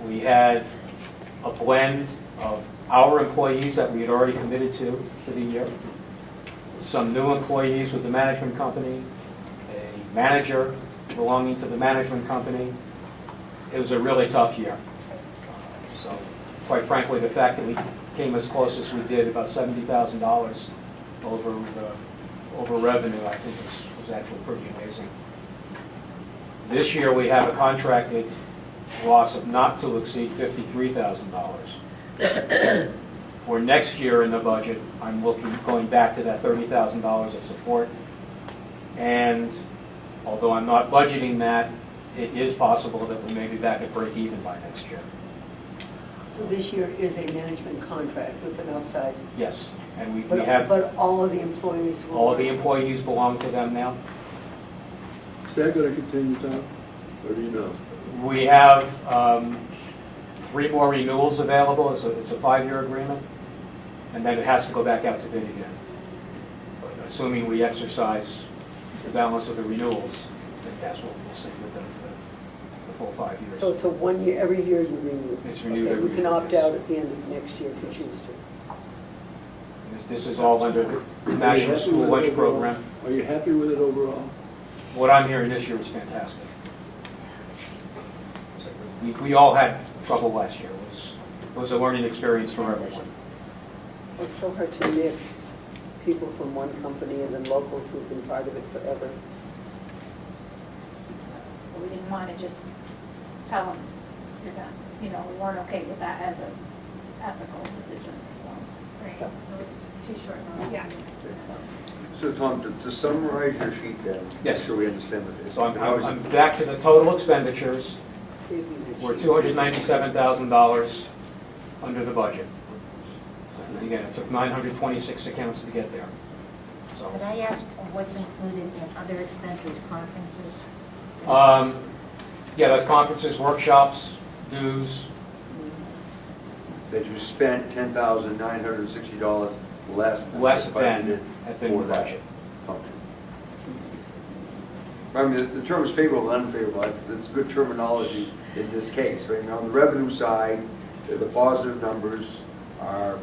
We had a blend of our employees that we had already committed to for the year, some new employees with the management company, a manager belonging to the management company. It was a really tough year. So, quite frankly, the fact that we came as close as we did, about $70,000 over revenue, I think was actually pretty amazing. This year, we have a contracted loss of not to exceed $53,000. For next year in the budget, I'm going back to that $30,000 of support. And although I'm not budgeting that, it is possible that we may be back at break even by next year. So this year is a management contract with an outside? Yes, and we have... But all of the employees will... All of the employees belong to them now. Is that going to continue, Tom? Or do you know? We have 3 more renewals available. It's a 5-year agreement, and then it has to go back out to bid again. But assuming we exercise the balance of the renewals, then that's what we'll stay with them for the full 5 years. So it's a 1 year, every year you renew? It's renewed Okay, every you can year, opt yes. out at the end of next year if you choose to. This is all under the National School Lunch Program. Are you happy with it overall? What I'm hearing this year is fantastic. So we all had trouble last year. It was a learning experience for everyone. It's so hard to mix people from one company and then locals who've been part of it forever. We didn't want to just tell them, you're done. You know, we weren't okay with that as an ethical decision. Right, it was too short notice. Yeah. So Tom, to summarize your sheet then, Yes. so we understand what it is. So I'm back to the total expenditures. We're $297,000 under the budget. And again, it took 926 accounts to get there. So, Could I ask what's included in other expenses, conferences? yeah, that's conferences, workshops, dues. That you spent $10,960 less than Less budgeted than had been for that budget. function. I mean, the term is favorable and unfavorable. It's good terminology in this case. Right now, on the revenue side, the positive numbers are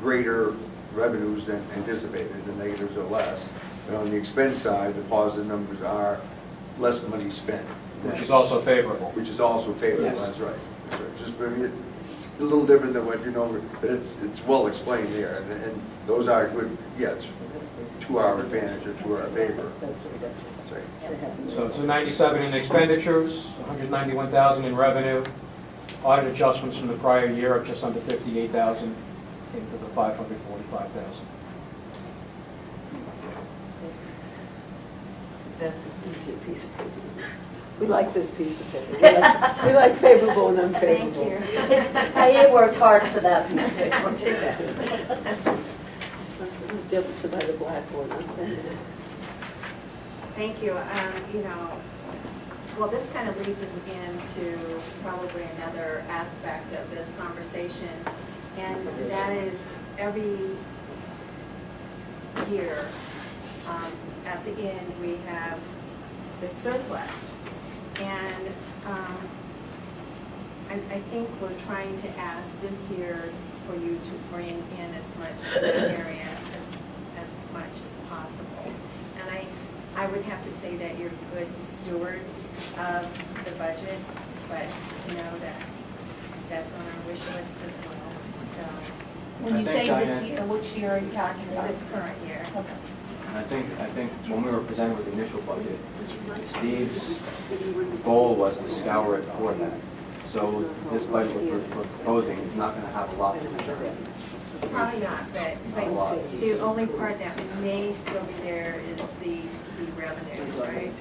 greater revenues than anticipated. The negatives are less. And on the expense side, the positive numbers are less money spent. Which is also favorable. Which is also favorable. Yes. That's right. That's right. Just, I mean, it's a little different than what you know, but it's well explained here. And those are good, yeah, it's to our advantage or to our favor. Sorry. So 297 in expenditures, 191,000 in revenue. Audit adjustments from the prior year of just under 58,000 came to the 545,000. That's an easier piece of paper. We like this piece of paper. We like favorable and unfavorable. Thank you. I worked hard for that piece of paper, I'll take that. Who's different by the blackboard? Thank you. You know, well, this kind of leads us into probably another aspect of this conversation, and that is every year, at the end, we have the surplus. And I think we're trying to ask this year for you to bring in as much area as much as possible. And I would have to say that you're good stewards of the budget, but to know that that's on our wish list as well. So When you say this year, which year are you talking about? this current year. Okay. I think when we were presented with the initial budget, Steve's goal was to scour it for that. So this budget we're proposing is not going to have a lot to do. Probably not, but the only part that may still be there is the revenues, right?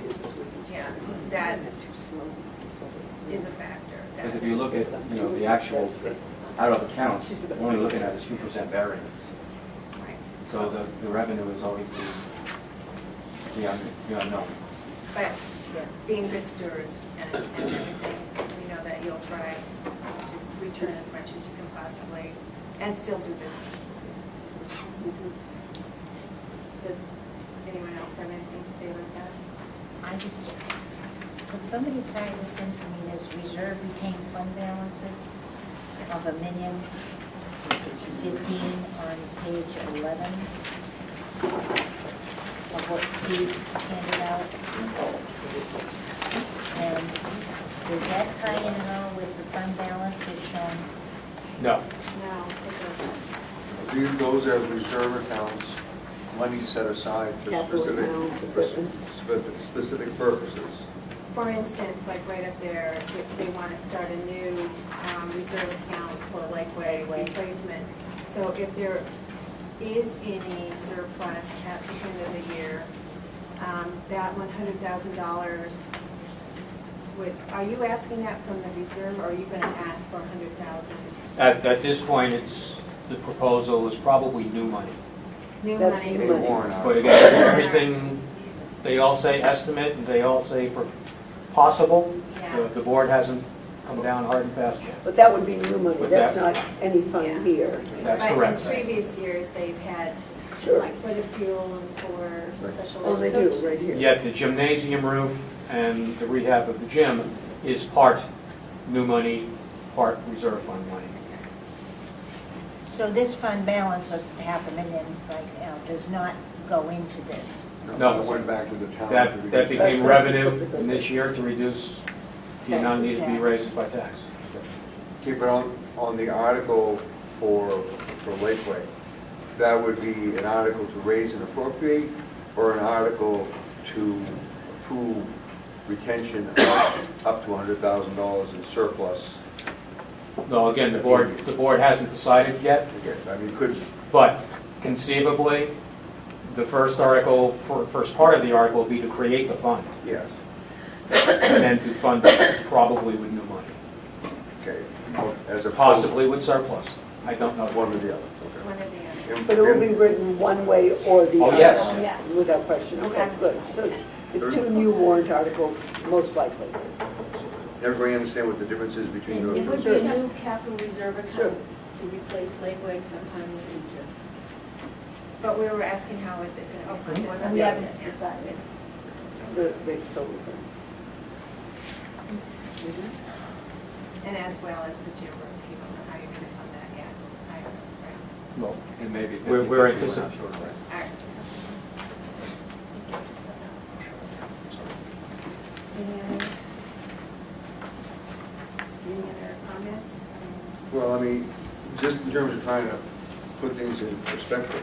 Yes, that is a factor. Because if you look at, the actual out of accounts, we're only looking at a 2% variance. Right. So the revenue is always the unknown. But being good stewards and everything, we know that you'll try to return as much as you can possibly and still do business. Does anyone else have anything to say about that? I just, could somebody tie this in for me, there's reserve retained fund balances of $1,015,000 on page 11 of what Steve handed out. And does that tie in at all with the fund balance as shown? No. No, it doesn't. Those are reserve accounts, money set aside for Capital accounts, specific purposes. For instance, like right up there, if they want to start a new reserve account for Lakeway replacement. So if there is any surplus at the end of the year, that $100,000 are you asking that from the reserve, or are you going to ask for $100,000? At this point, the proposal is probably new money. New That's money. new money. But again, everything, they all say estimate, and they all say possible. Yeah. The board hasn't come down hard and fast yet. But that would be new money, But that's that- not any fund Yeah. here. That's But correct. in previous years, they've had, Sure. like, for the fuel and for special. Oh, they do, right here. Yet the gymnasium roof and the rehab of the gym is part new money, part reserve fund money. So this fund balance of $500,000 right now does not go into this? No. It went back to the town. That became revenue in this year to reduce the amount needs to be raised by tax. Keep it on the article for Lakeway. That would be an article to raise and appropriate, or an article to approve retention of up to $100,000 in surplus. No, again, the board hasn't decided yet, Again, I mean, could, but conceivably, the first part of the article would be to create the fund, yes, and then to fund it probably with new money, okay. As a possibly with surplus. I don't know. one or the other. One or the other. Okay. But it will be written one way or the Oh, other? yes. Oh, yes. Without question, okay, good. So it's two new warrant articles, most likely. Everybody understand what the difference is between those? It would two? be a new capital reserve Sure. account to replace Lakeway sometime in the future. But we were asking how is it going to operate? And we haven't decided. That makes total sense. And as well as the gym room, you don't know how you're going to fund that yet. I don't know. Well, It may be. We're 50-50, not anticipating. sure. All right. Any other comments? Well, I mean, just in terms of trying to put things in perspective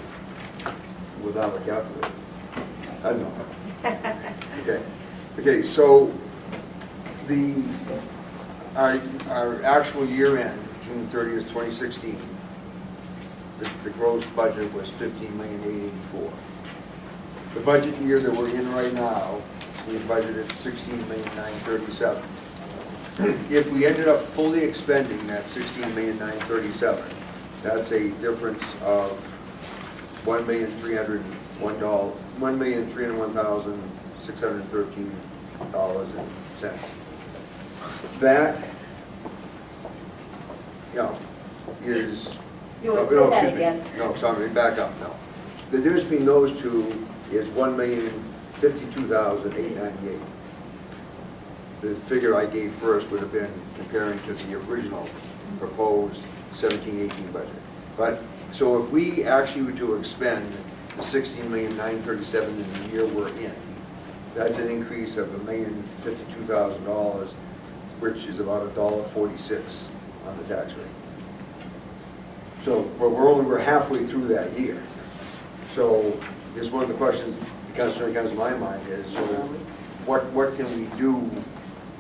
without a calculator. I don't know. Okay, so our actual year end, June 30th, 2016, the gross budget was $15,884,000. The budget year that we're in right now, we budgeted $16,937,000. If we ended up fully expending that $16,937,000, that's a difference of $1,301,613.10. That, is. You would no, say that excuse me. again. No, sorry, back up, no. The difference between those two is $1,052,898. The figure I gave first would have been comparing to the original proposed 17-18 budget. But, so if we actually were to expend the $16,937,000 in the year we're in, that's an increase of $1,052,000, which is about $1.46 on the tax rate. So, but we're halfway through that year. So, is one of the questions that comes to my mind is, so what can we do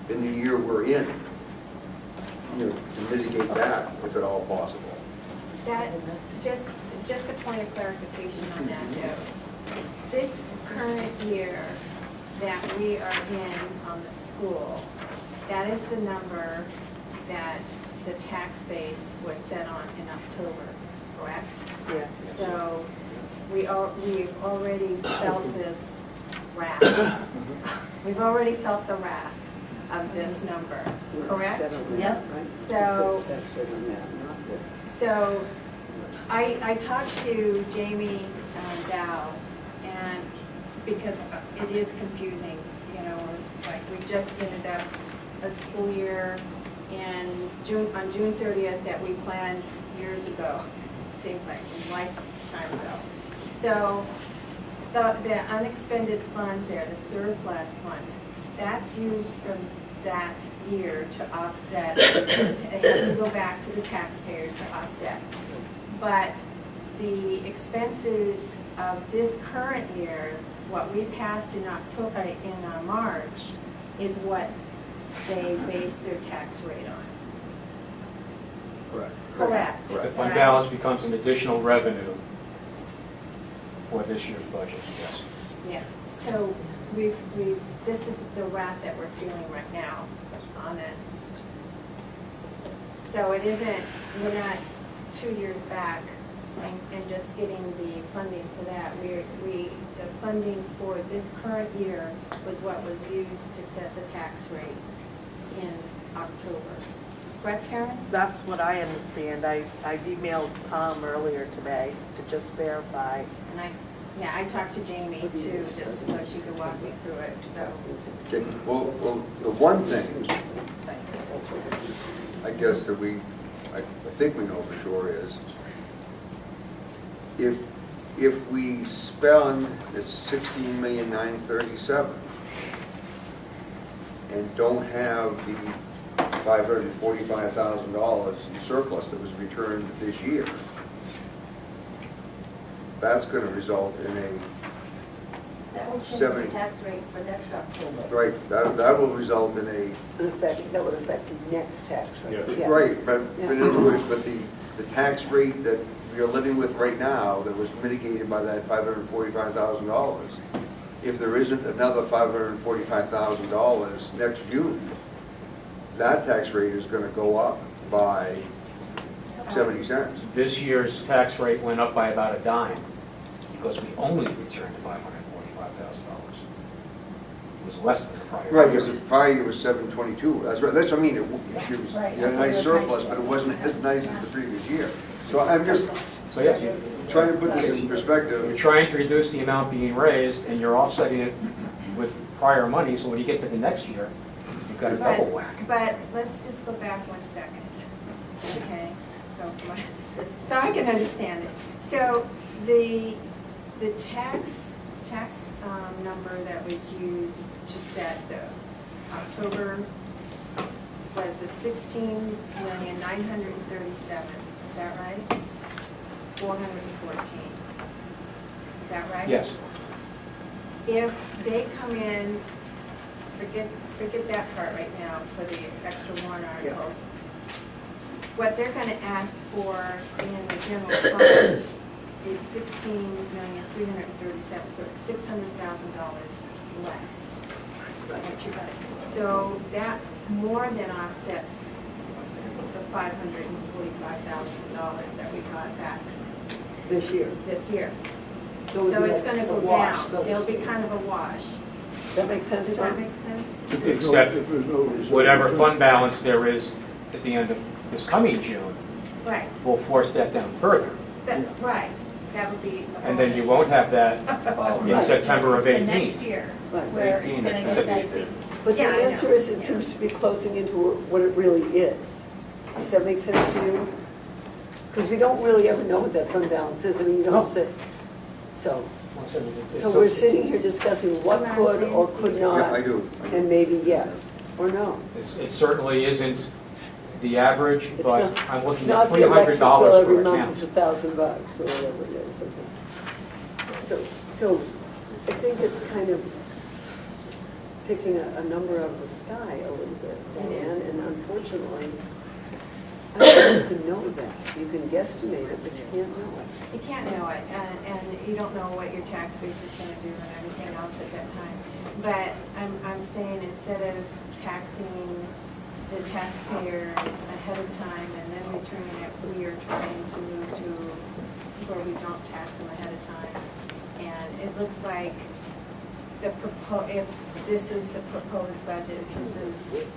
in the year we're in you know, to mitigate that, if at all possible. That, just a point of clarification on that note. This current year that we are in on the school, that is the number that the tax base was set on in October, correct? Yeah. So we've already felt this wrath. We've already felt the wrath of this number, correct? Yep. So, so I talked to Jamie Dow, and because it is confusing, you know, like we just ended up a school year on June 30th that we planned years ago. Seems like a lifetime ago. So the unexpended funds there, the surplus funds, that's used from that year to offset, it has to go back to the taxpayers to offset. But the expenses of this current year, what we passed in March, is what they base their tax rate on. Correct. Correct. The fund balance becomes an additional revenue for this year's budget, yes. Yes, so this is the wrath that we're feeling right now on it. So it isn't, we're not 2 years back and just getting the funding for that. The funding for this current year was what was used to set the tax rate in October. Correct, Karen? That's what I understand. I emailed Tom earlier today to just verify. And I talked to Jamie too, just so she could walk me through it, so. Okay, well, the one thing, I guess that I think we know for sure is, if we spend this $16,937,000 and don't have the $545,000 in surplus that was returned this year, that's going to result in a That will change 70. the tax rate for next October. right, that will result in a, That would affect the next tax rate. Yes. Yes. right, but Yeah. in other words, but the tax rate that we are living with right now that was mitigated by that $545,000, if there isn't another $545,000 next June, that tax rate is going to go up by 70 cents. This year's tax rate went up by about a dime because we only returned $545,000. It was less than the prior year. Right, because the prior year was 722. That's right. That's what I mean. It was Right. you had a nice surplus, but it wasn't as nice as the previous year. So I'm just So yes, trying to put this in you're perspective. trying to reduce the amount being raised and you're offsetting it with prior money, so when you get to the next year, you've got a double whack. But let's just go back 1 second, okay? So I can understand it. So the tax number that was used to set the October was the $16,937,000. Is that right? 414. Is that right? Yes. If they come in, forget that part right now for the extra warrant articles. What they're going to ask for in the general fund is $16,337,000, so it's $600,000 less. So that more than offsets the $545,000 that we got back This year. this year. So it would So be it's like going to a go wash, down. so- It'll be kind of a wash. That makes sense, Does that Tom? make sense? Except If there's no reserve. whatever fund balance there is at the end of this coming June Right. will force that down further. Right. That would be. the And then you bonus. won't have that in September of It's the 18. next year, Right. where it's 18, going to that's get that 17. But the Yeah, I know. answer is, it seems to be closing into what it really is. Does that make sense to you? Because we don't really ever know what that fund balance is. I mean, you No. don't sit, so we're sitting here discussing what could or could Yeah, I not, do. and maybe yes or no. It certainly isn't the average, It's but not- I'm It's looking not at the electric bill $300 every per month account. is $1,000 or whatever it is. Okay. So I think it's kind of picking a number out of the sky a little bit, Dan, and unfortunately, can know that. You can guesstimate it, but you can't know it. You can't know it, and you don't know what your tax base is going to do and everything else at that time. But I'm saying instead of taxing the taxpayer ahead of time and then returning it, we are trying to move to where we don't tax them ahead of time. And it looks like if this is the proposed budget, this is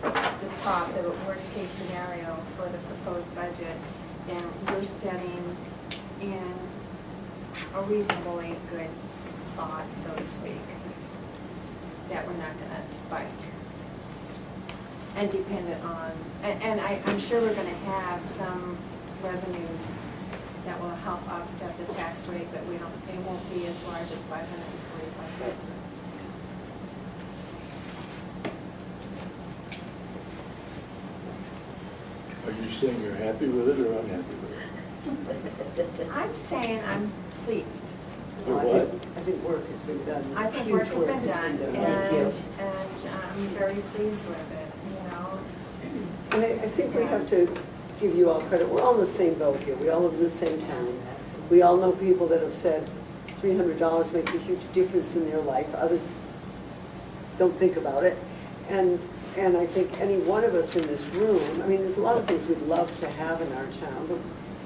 the top, the worst case scenario for the proposed budget, then we're setting in a reasonably good spot, so to speak, that we're not going to spike. And dependent on, and I'm sure we're going to have some revenues that will help offset the tax rate, but it won't be as large as 545,000. Are you saying you're happy with it or unhappy with it? I'm saying I'm pleased. Or what? I think work has been done. I think Huge work has been done, and Yes. I'm very pleased with it, you know. And I think we have to give you all credit. We're all in the same boat here. We all live in the same town. We all know people that have said $300 makes a huge difference in their life. Others don't think about it. And I think any one of us in this room, I mean, there's a lot of things we'd love to have in our town, but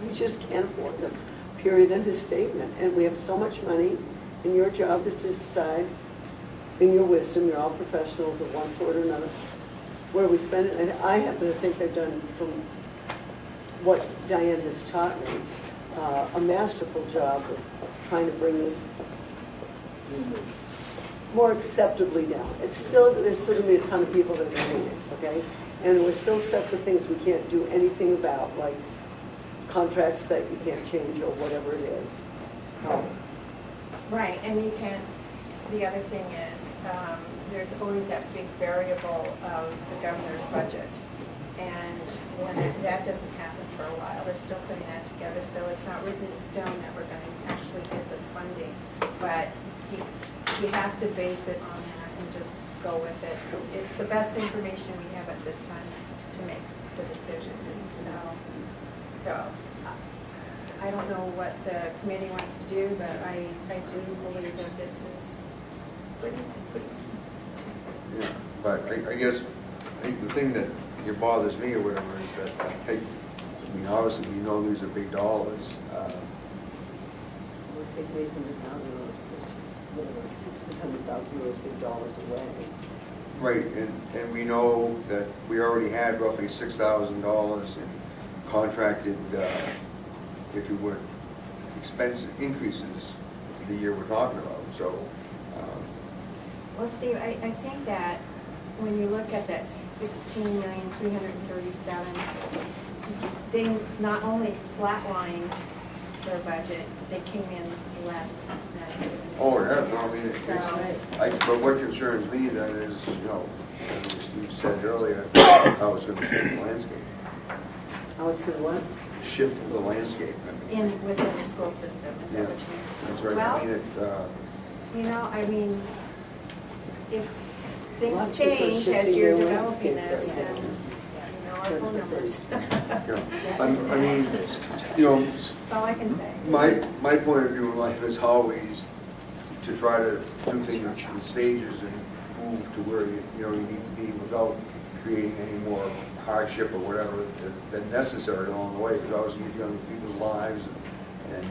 we just can't afford them. Period, end of statement. And we have so much money, and your job is to decide, in your wisdom, you're all professionals of one sort or another, where we spend it. And I happen to think I've done, from what Diane has taught me, a masterful job of trying to bring this more acceptably down. It's still, there's still going to be a ton of people that are doing it, okay? And we're still stuck with things we can't do anything about, like contracts that you can't change or whatever it is. Right, and you can, the other thing is, there's always that big variable of the governor's budget. And when that doesn't happen for a while, they're still putting that together, so it's not written in stone that we're going to actually get this funding. But you have to base it on that and just go with it. It's the best information we have at this time to make the decisions. So I don't know what the committee wants to do, but I do believe that this is pretty. Yeah, but I guess, I think the thing that bothers me or whatever is that, I mean, obviously, we know these are big dollars. I think $800,000 $600,000 is big dollars away. Right, and we know that we already had roughly $6,000 in contracted, if you would, expense increases the year we're talking about, so. Well, Steve, I think that when you look at that 16,337,000, they not only flatlined their budget, they came in less than. Oh, yeah, no, I mean, but what concerns me then is, you know, as you said earlier, how it's going to shift the landscape. How it's going to what? Shift the landscape. I mean. Within the school system, is that what you mean? That's right, Well, I mean, you know, I mean, if Lots of things people change shifting as you're their developing landscape, this, yes. then you know our phone numbers. yeah. I mean, you know, That's all I can say. my point of view in life is always to try to do things in stages and move to where you need to be without creating any more hardship or whatever than necessary along the way, because obviously you're dealing with people's lives and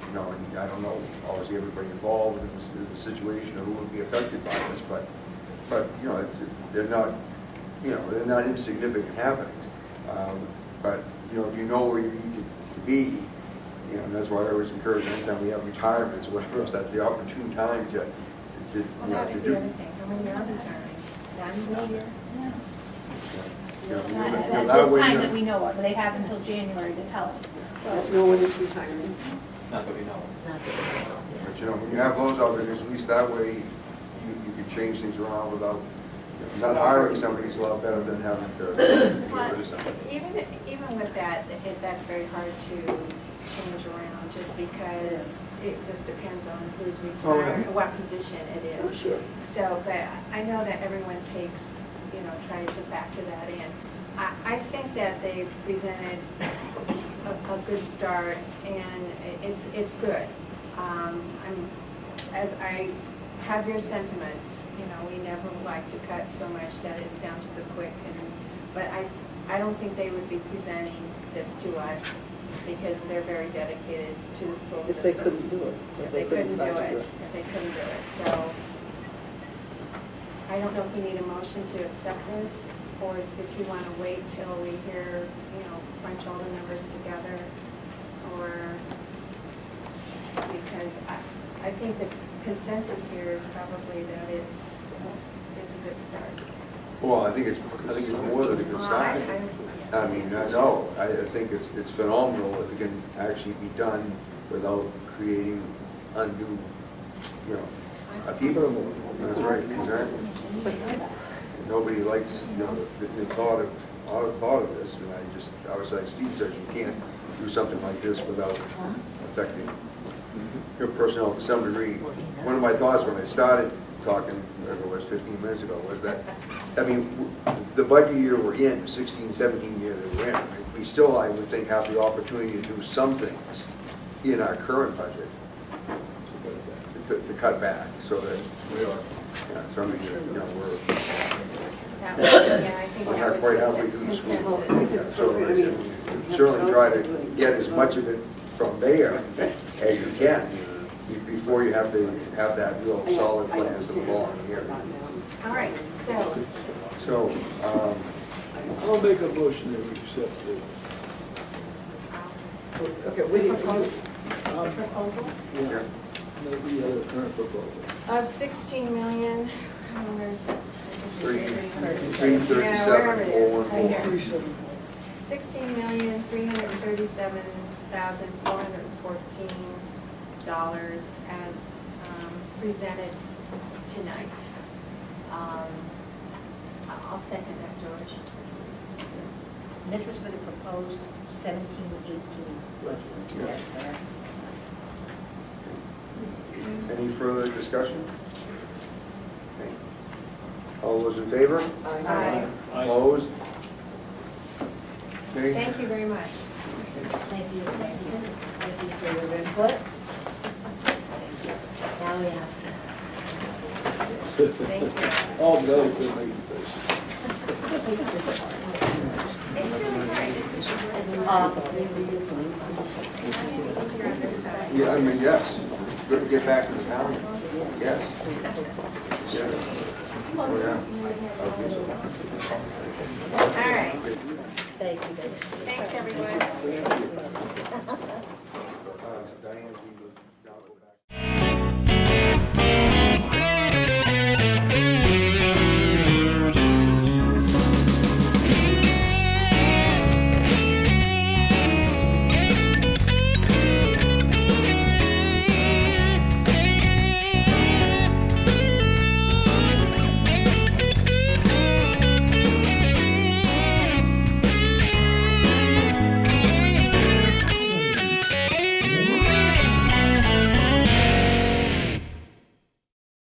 you know, and I don't know obviously everybody involved in the situation or who would be affected by this, but you know, they're not insignificant happenings. But you know, if you know where you need to be, you know, and that's why I always encourage anytime we have retirements, whatever, is that the opportune time to Well, that is the other thing. How many are retiring? One this year? At this time that we know of, they have until January to tell us. No one is retiring. Not that we know of. But you know, when you have those out there, at least that way you can change things around without, not hiring somebody is a lot better than having to get rid of somebody. Even with that, that's very hard to change around, just because it just depends on who's retired, what position it is. Oh, sure. So, but I know that everyone takes, tries to factor that in. I think that they've presented a good start, and it's good. As I have your sentiments, you know, we never like to cut so much that it's down to the quick, but I don't think they would be presenting this to us because they're very dedicated to the school system. If they couldn't do it. If they couldn't do it, so I don't know if we need a motion to accept this, or if you want to wait till we hear, you know, crunch all the numbers together, or, because I think the consensus here is probably that it's a good start. Well, I think it's more than a good start. I mean, no, I think it's phenomenal if it can actually be done without creating undue, you know, upheaval. That's right, exactly. Nobody likes, you know, the thought of this, and I was like Steve said, you can't do something like this without affecting your personnel to some degree. One of my thoughts when I started talking, whatever it was, 15 minutes ago, was that, I mean, the budget year we're in, 16, 17 year that we're in, we still, I would think, have the opportunity to do some things in our current budget to cut back, so that we are, so I mean, you know, we're I think not that quite was halfway the through the school. consensus. So I said, certainly try to get as much of it from there as you can before you have to have that real solid plan for the following year. All right, So, I'll make a motion that we accept it. Okay, we need proposal Yeah, the other current proposal. of 16 million, where's that? $337,414. $16,337,414 as presented tonight. I'll second that, George. This is for the proposed 17-18. Yes. Any further discussion? Okay. All those in favor? Aye. Opposed? Okay. Thank you very much. Thank you, President. Thank you for your input. Now we have Thank you. All belly to make it. It's really hard. This is Yeah, I mean, yes. Good to get back to the town. Yes. Yes. Oh, yeah. All right. Thank you, guys. Thanks, everyone. Diane, we will now go back.